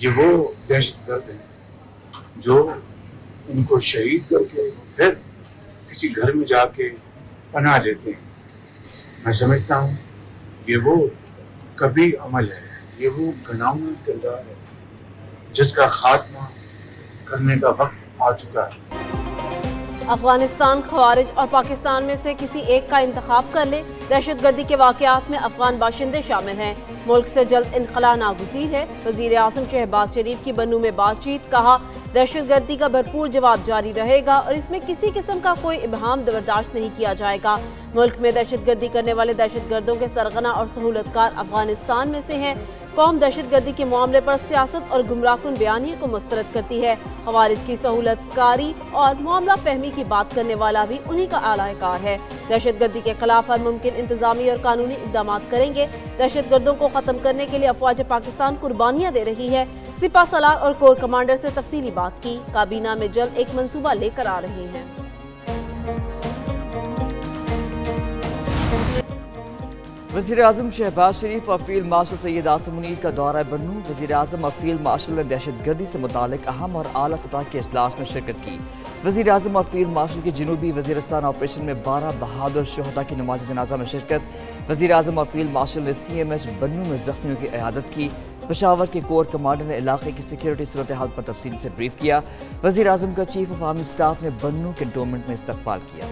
ये वो दहशतगर्द हैं जो उनको शहीद करके फिर किसी घर में जाके पनाह लेते हैं। मैं समझता हूँ ये वो कभी अमल है, ये वो घिनौना किरदार है जिसका खात्मा करने का वक्त आ चुका है। अफगानिस्तान खवारिज और पाकिस्तान में से किसी एक का इंतखाब कर ले। दहशतगर्दी के वाकयात में अफगान बाशिंदे शामिल हैं। मुल्क से जल्द इनखला नागुज़ीर है। वज़ीर आज़म शहबाज शरीफ की बन्नू में बातचीत, कहा दहशतगर्दी का भरपूर जवाब जारी रहेगा और इसमें किसी किस्म का कोई इबहम बर्दाश्त नहीं किया जाएगा। मुल्क में दहशतगर्दी करने वाले दहशतगर्दों के सरगना और सहूलतकार अफगानिस्तान में से हैं। कौम दहशतगर्दी के मामले पर सियासत और गुमराहकुन बयानियों को मुस्तरद करती है। खवारिज की सहूलतकारी और मामला फहमी की बात करने वाला भी उन्हीं का आलाकार है। दहशतगर्दी के खिलाफ हर मुमकिन इंतजामी और कानूनी इक़दाम करेंगे। दहशतगर्दों को खत्म करने के लिए अफवाज पाकिस्तान कुर्बानियां दे रही है। सिपा सलार और कोर कमांडर से तफसीली बात की। काबीना में जल्द एक मंसूबा लेकर आ रहे हैं। वज़ीर आज़म शहबाज शरीफ और फील्ड मार्शल सैयद आसिम मुनीर का दौरा बन्नू। वज़ीर आज़म और फील्ड मार्शल ने दहशतगर्दी से मुतालिक अहम और आला सतह के इजलास में शिरकत की। वज़ीर आज़म और फील्ड मार्शल के जनूबी वज़ीरिस्तान ऑपरेशन में 12 बहादुर शहदा की नमाज जनाजा में शिरकत। वज़ीर आज़म और फील्ड मार्शल ने CMH बन्नू में जख्मियों की इयादत की। पेशावर के कोर कमांडर ने इलाके की सिक्योरिटी सूरत हाल पर तफसील से ब्रीफ किया। वज़ीर आज़म का चीफ ऑफ आर्मी स्टाफ ने बन्नू कैंटोनमेंट में इस्तकबाल किया।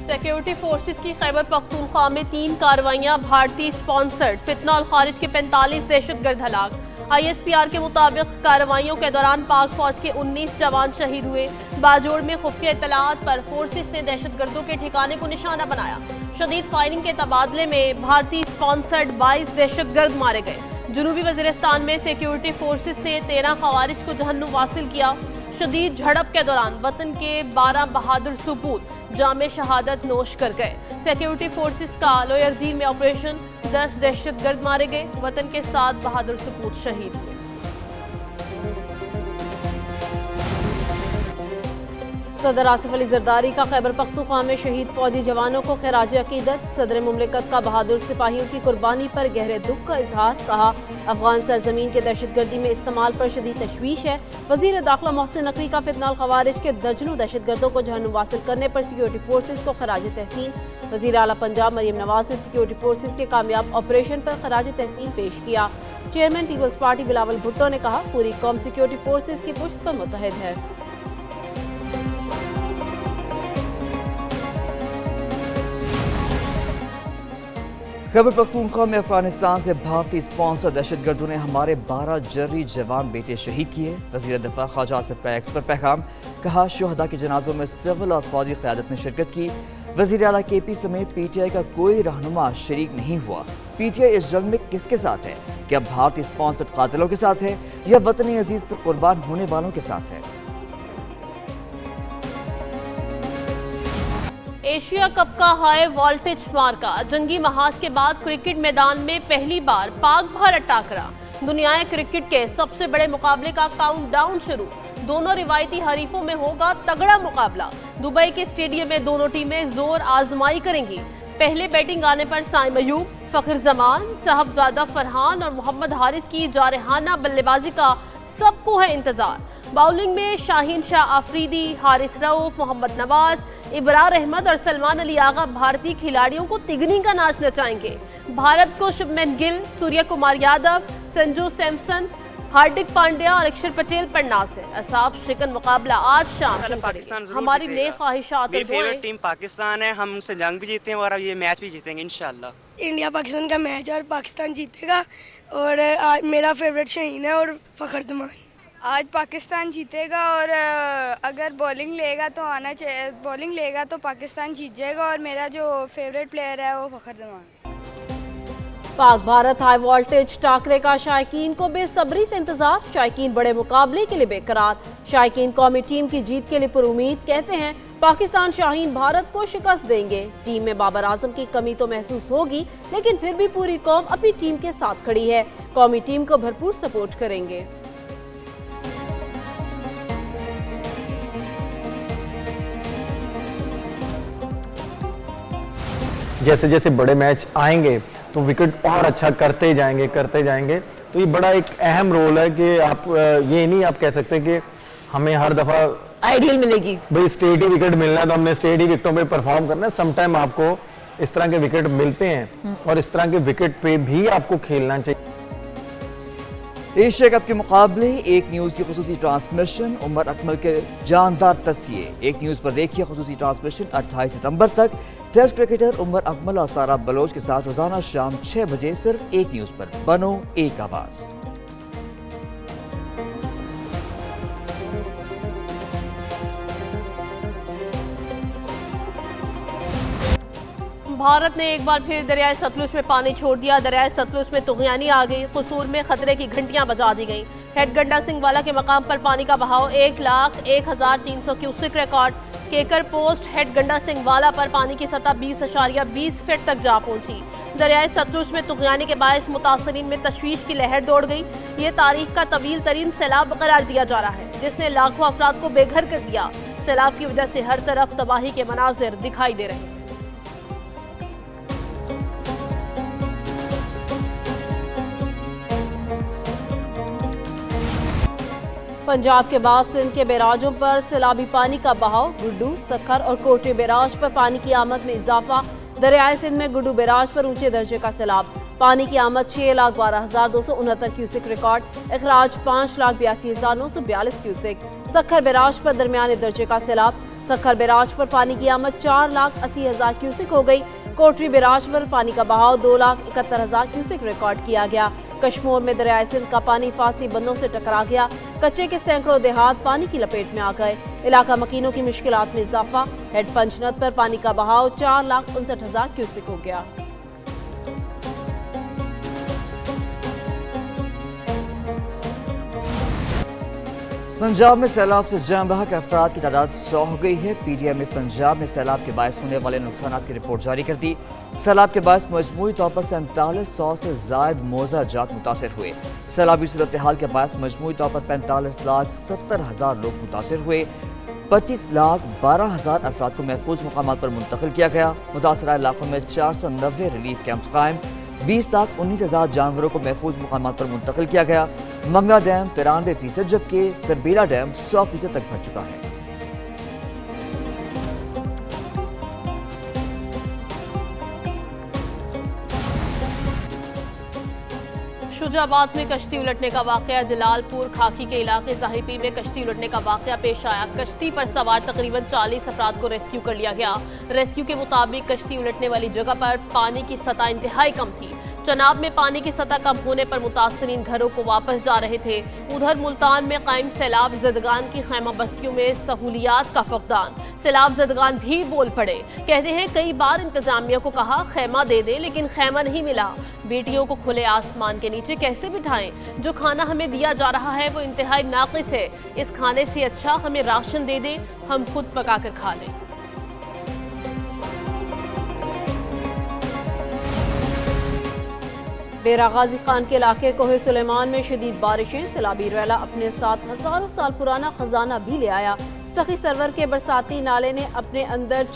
सिक्योरिटी फोर्सेस की खैबर पख्तूनख्वा में 3 कार्रवाइयां, भारतीय स्पॉन्सर्ड फितना और खारिज के 45 दहशतगर्द हलाक। ISPR के मुताबिक कार्रवाइयों के दौरान पाक फौज के 19 जवान शहीद हुए। बाजोड़ में खुफिया इत्तलात पर फोर्सेस ने दहशतगर्दों के ठिकाने को निशाना बनाया। शदीद फायरिंग के तबादले में भारतीय स्पॉन्सर्ड 22 दहशतगर्द मारे गए। जनूबी वज़ीरिस्तान में सिक्योरिटी फोर्सेस ने 13 खवारिज को जहन्नुम वासिल किया। शदीद झड़प के दौरान वतन के 12 बहादुर सपूत जामे शहादत नोश कर गए। सिक्योरिटी फोर्सेस का लोयरदीन में ऑपरेशन, 10 दहशतगर्द मारे गए। वतन के 7 बहादुर सपूत शहीद हुए। सदर आसिफ अली जरदारी का खैबर पख्तूनख्वा में शहीद फौजी जवानों को खिराज अकीदत। सदर मुमलिकत का बहादुर सिपाहियों की कुर्बानी पर गहरे दुख का इजहार, कहा अफगान सरजमीन के दहशतगर्दी में इस्तेमाल पर शदीद तशवीश है। वजीर दाखिला मोहसिन नकवी का फितनाल खवारिज के दर्जनों दहशतगर्दों को जहन्नुम वासिल करने पर सिक्योरिटी फोर्सेज को खराज तहसीन। वजीर आला पंजाब मरियम नवाज ने सिक्योरिटी फोर्सेज के कामयाब ऑपरेशन पर खराज तहसीन पेश किया। Chairman Peoples Party Bilawal Bhutto ने कहा पूरी कौम सिक्योरिटी फोर्सेज की पुश्त पर मुतहद है। खैबर पख्तूनख्वा में अफगानिस्तान से भारतीय स्पॉन्सर दहशतगर्दों ने हमारे 12 जर्री जवान बेटे शहीद किए। वज़ीर दिफा ख्वाजा आसिफ का एक्स पर पैगाम, कहा शहदा के जनाजों में सिविल और फौजी क़यादत ने शिरकत की। वज़ीर आला KP समेत PTI का कोई रहनुमा शरीक नहीं हुआ। PTI इस जंग में किसके साथ है? क्या भारतीय स्पॉन्सर्ड कातिलों के साथ है या वतनी अजीज पर कुर्बान होने वालों के साथ है? एशिया कप का हाई वोल्टेज मार्का, जंगी महाज के बाद क्रिकेट मैदान में पहली बार पाक भारत टाकरा। दुनिया क्रिकेट के सबसे बड़े मुकाबले का काउंटडाउन शुरू। दोनों रिवायती हरीफों में होगा तगड़ा मुकाबला। दुबई के स्टेडियम में दोनों टीमें जोर आजमाई करेंगी। पहले बैटिंग आने पर साइम अयूब, फखर जमान, साहबजादा फरहान और मोहम्मद हारिस की जारहाना बल्लेबाजी का सबको है इंतजार। बाउलिंग में शाहीन शाह आफरीदी, हारिस रऊफ, मोहम्मद नवाज, इब्रार अहमद और सलमान अली आगा भारतीय खिलाड़ियों को तिगनी का नाच नचाएंगे। भारत को शुभमन गिल, सूर्य कुमार यादव, संजू सैमसन, हार्दिक पांड्या और अक्षर पटेल पर नाज है। असाब शिकन मुकाबला आज शाम हमारी नई ख्वाहिशात। मेरी फेवरेट टीम पाकिस्तान है, हम उनसे जंग भी जीते हैं और अब ये मैच भी जीतेंगे इंशाल्लाह। इंडिया पाकिस्तान का मैच है और पाकिस्तान जीतेगा और आज मेरा फेवरेट शाहीन है और फखर जमान। आज पाकिस्तान जीतेगा और अगर बॉलिंग लेगा तो आना चाहिए, बॉलिंग लेगा तो पाकिस्तान जीत जाएगा और मेरा जो फेवरेट प्लेयर है वो फखर जमान। पाक भारत हाई वोल्टेज टाकरे का शायकीन को बेसब्री से इंतजार। शायकीन बड़े मुकाबले के लिए बेकरार। शायकीन कौमी टीम की जीत के लिए पुरुमीद, कहते हैं पाकिस्तान शाहीन भारत को शिकस्त देंगे। टीम में बाबर आजम की कमी तो महसूस होगी लेकिन फिर भी पूरी कौम अपनी टीम के साथ खड़ी है। कौमी टीम को भरपूर सपोर्ट करेंगे। जैसे जैसे बड़े मैच आएंगे तो विकेट और अच्छा करते जाएंगे। तो ये बड़ा एक अहम रोल है कि आप ये नहीं आप कह सकते कि हमें हर दफ़ा आइडियल मिलेगी, भाई स्ट्रेट ही विकेट मिलना है तो हमने स्ट्रेट ही विकेटों पे परफॉर्म करना है। समटाइम आपको इस तरह के विकेट मिलते हैं और इस तरह के विकेट पे भी आपको खेलना चाहिए। एशिया कप के मुकाबले एक न्यूज़ की खुसूसी ट्रांसमिशन, उमर अकमल के जानदार तस्ये। एक न्यूज़ पर देखिए खुसूसी ट्रांसमिशन 28 सितंबर तक। टेस्ट क्रिकेटर उमर अकमल और सारा बलोच के साथ रोजाना शाम 6 बजे सिर्फ एक न्यूज़ पर। बनो एक आवाज़। भारत ने एक बार फिर दरियाए सतलुज में पानी छोड़ दिया। दरियाए सतलुज में तुगयानी आ गई। कसूर में खतरे की घंटियां बजा दी गईं। हेड गंडा सिंह वाला के मकाम पर पानी का बहाव 1,01,300 क्यूसिक रिकॉर्ड। केकर पोस्ट हेड गंडा सिंह वाला पर पानी की सतह 20.20 फीट तक जा पहुंची। दरियाए सतलुज में तुगयानी के बायस मुतासरीन में तशवीश की लहर दौड़ गई। ये तारीख का तवील तरीन सैलाब करार दिया जा रहा है, जिसने लाखों अफराद को बेघर कर दिया। सैलाब की वजह से हर तरफ तबाही के मनाजिर दिखाई दे रहे हैं। पंजाब के बाद सिंध के बैराजों पर सैलाबी पानी का बहाव। गुड्डू, सखर और कोटरी बैराज पर पानी की आमद में इजाफा। दरियाए सिंध में गुड्डू बैराज पर ऊंचे दर्जे का सैलाब। पानी की आमद 6,12,269 क्यूसिक रिकॉर्ड। अखराज 5,82,942 क्यूसिक। सखर बैराज पर दरमियाने दर्जे का सैलाब। सखर बैराज पर पानी की आमद 4,80,000 क्यूसिक हो गई। कोटरी बैराज पर पानी का बहाव 2,71,000 क्यूसिक रिकॉर्ड किया गया। कश्मीर में दरियाए सिंध का पानी फासली बंदों से टकरा गया। कच्चे के सैकड़ों देहात पानी की लपेट में आ गए। इलाका मकीनों की मुश्किलात में इजाफा। हेड पंचनद पर पानी का बहाव 4,59,000 क्यूसिक हो गया। पंजाब में सैलाब से जान बहक अफराद की तादाद 100 हो गई है। पीटीआई ने पंजाब में सैलाब के बायस होने वाले नुकसान की रिपोर्ट जारी कर दी। सैलाब के बायस मजमूई तौर पर 4700 से जायद मौजा जात मुतासर हुए। सैलाबी सूरत हाल के बायस मजमूई तौर पर 45,70,000 लोग मुतासर हुए। 25,12,000 अफराद को महफूज मुकामात पर मुंतकिल किया गया। मुतासरा इलाकों में 490 रिलीफ कैंप्स कायम। 20,19,000 जानवरों को महफूज मुकामात पर मुंतकिल किया गया। मंगला डैम 93%, जबकि तरबेला डैम 100% तक भर चुका है। शुजाबाद में कश्ती उलटने का वाकया। जलालपुर खाकी के इलाके जाहिपीर में कश्ती उलटने का वाकया पेश आया। कश्ती पर सवार तकरीबन 40 अफराद को रेस्क्यू कर लिया गया। रेस्क्यू के मुताबिक कश्ती उलटने वाली जगह पर पानी की सतह इंतहाई कम थी। चनाब में पानी की सतह कम होने पर मुतासरीन घरों को वापस जा रहे थे। उधर मुल्तान में कायम सैलाब ज़दगान की खैमा बस्तियों में सहूलियात का फकदान। सैलाब ज़दगान भी बोल पड़े। कहते हैं कई बार इंतजामिया को कहा खैमा दे दे, लेकिन खैमा नहीं मिला। बेटियों को खुले आसमान के नीचे कैसे बिठाएं? जो खाना हमें दिया जा रहा है वो इंतहाई नाकिस है। इस खाने से अच्छा हमें राशन दे दें, हम खुद पका कर खा लें। डेरा गाजी खान के इलाके कोहे सुलेमान में शदीद बारिशें। सैलाबी रैला अपने साथ हजारों साल पुराना खजाना भी ले आया। सखी सरवर के बरसाती नाले ने अपने अंदर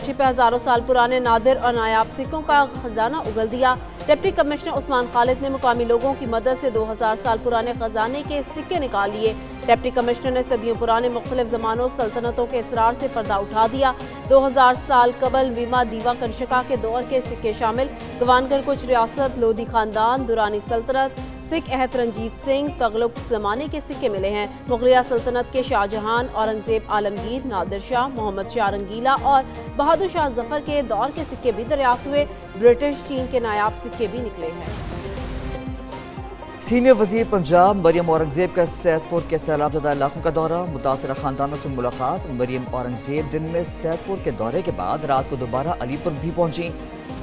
छिपे हजारों साल पुराने नादिर और नायाब सिक्कों का खजाना उगल दिया। डिप्टी कमिश्नर उस्मान खालिद ने मुकामी लोगों की मदद से 2000 साल पुराने खजाने के सिक्के निकाल लिए। डिप्टी कमिश्नर ने सदियों पुराने मुख्तलिफ ज़मानों सल्तनतों के इसरार से पर्दा उठा दिया। 2000 साल कबल वीमा दीवा कंशका के दौर के सिक्के शामिल। गवानगर कुछ रियासत लोधी खानदान, दुरानी सल्तनत, सिख अहद रंजीत सिंह, तगलुक ज़माने के सिक्के मिले हैं। मुगलिया सल्तनत के शाहजहां, औरंगजेब आलमगीर, नादिर शाह, मोहम्मद शाह रंगीला और बहादुर शाह जफर के दौर के सिक्के भी दरियाफ्त हुए। ब्रिटिश चीन के नायाब सिक्के भी निकले हैं। सीनियर वजीर पंजाब मरियम औरंगजेब का सैदपुर के सैलाबज़दा इलाकों का दौरा। मुतासरा खानदानों से मुलाकात। मरियम औरंगजेब दिन में सैदपुर के दौरे के बाद रात को दोबारा अलीपुर भी पहुंची।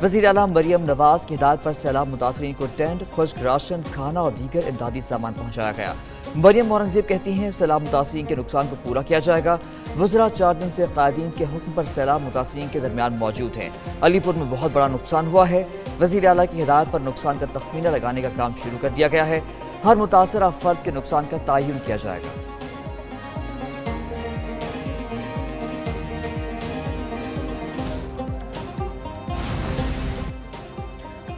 वज़ीर आला मरियम नवाज की हिदायत पर सैलाब मुतासरीन को टेंट, खुश्क राशन, खाना और दीगर इमदादी सामान पहुँचाया गया। मरियम औरंगजेब कहती हैं सैलाब मुतासरीन के नुकसान को पूरा किया जाएगा। वज़रा 4 दिन से कायदीन के हुक्म पर सैलाब मुतासरीन के दरमियान मौजूद हैं। अलीपुर में बहुत बड़ा नुकसान हुआ है। वज़ीर आला की हिदायत पर नुकसान का तखमीना लगाने का काम शुरू कर दिया गया है। हर मुतासरा फर्द के नुकसान का तयन किया जाएगा।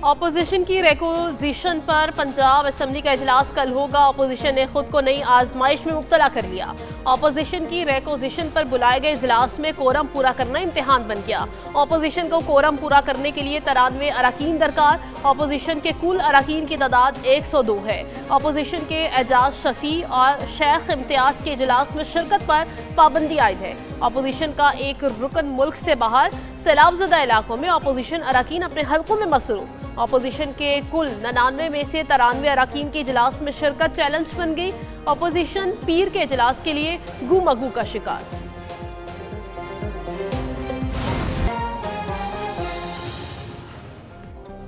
ऑपोजिशन की रिक्वेजिशन पर पंजाब असेंबली का इजलास कल होगा। ऑपोजिशन ने खुद को नई आजमाइश में मुब्तला कर लिया। ऑपोजिशन की रिक्वेजिशन पर बुलाए गए इजलास में कोरम पूरा करना इम्तिहान बन गया। ऑपोजिशन को कोरम पूरा करने के लिए 93 अरकान दरकार। ऑपोजिशन के कुल अरकान की तादाद 102 है। ऑपोजिशन के एजाज शफी और शेख इम्तियाज के इजलास में शिरकत पर पाबंदी आयद है। ऑपोजिशन का एक रुकन मुल्क से बाहर। सैलाबजदा इलाकों में ऑपोजिशन अरकान अपने हलकों में मसरूफ। ऑपोजिशन के कुल 99 में से 93 अरकान के इजलास में शिरकत चैलेंज बन गई। ऑपोजिशन पीर के इजलास के लिए गू मगू का शिकार।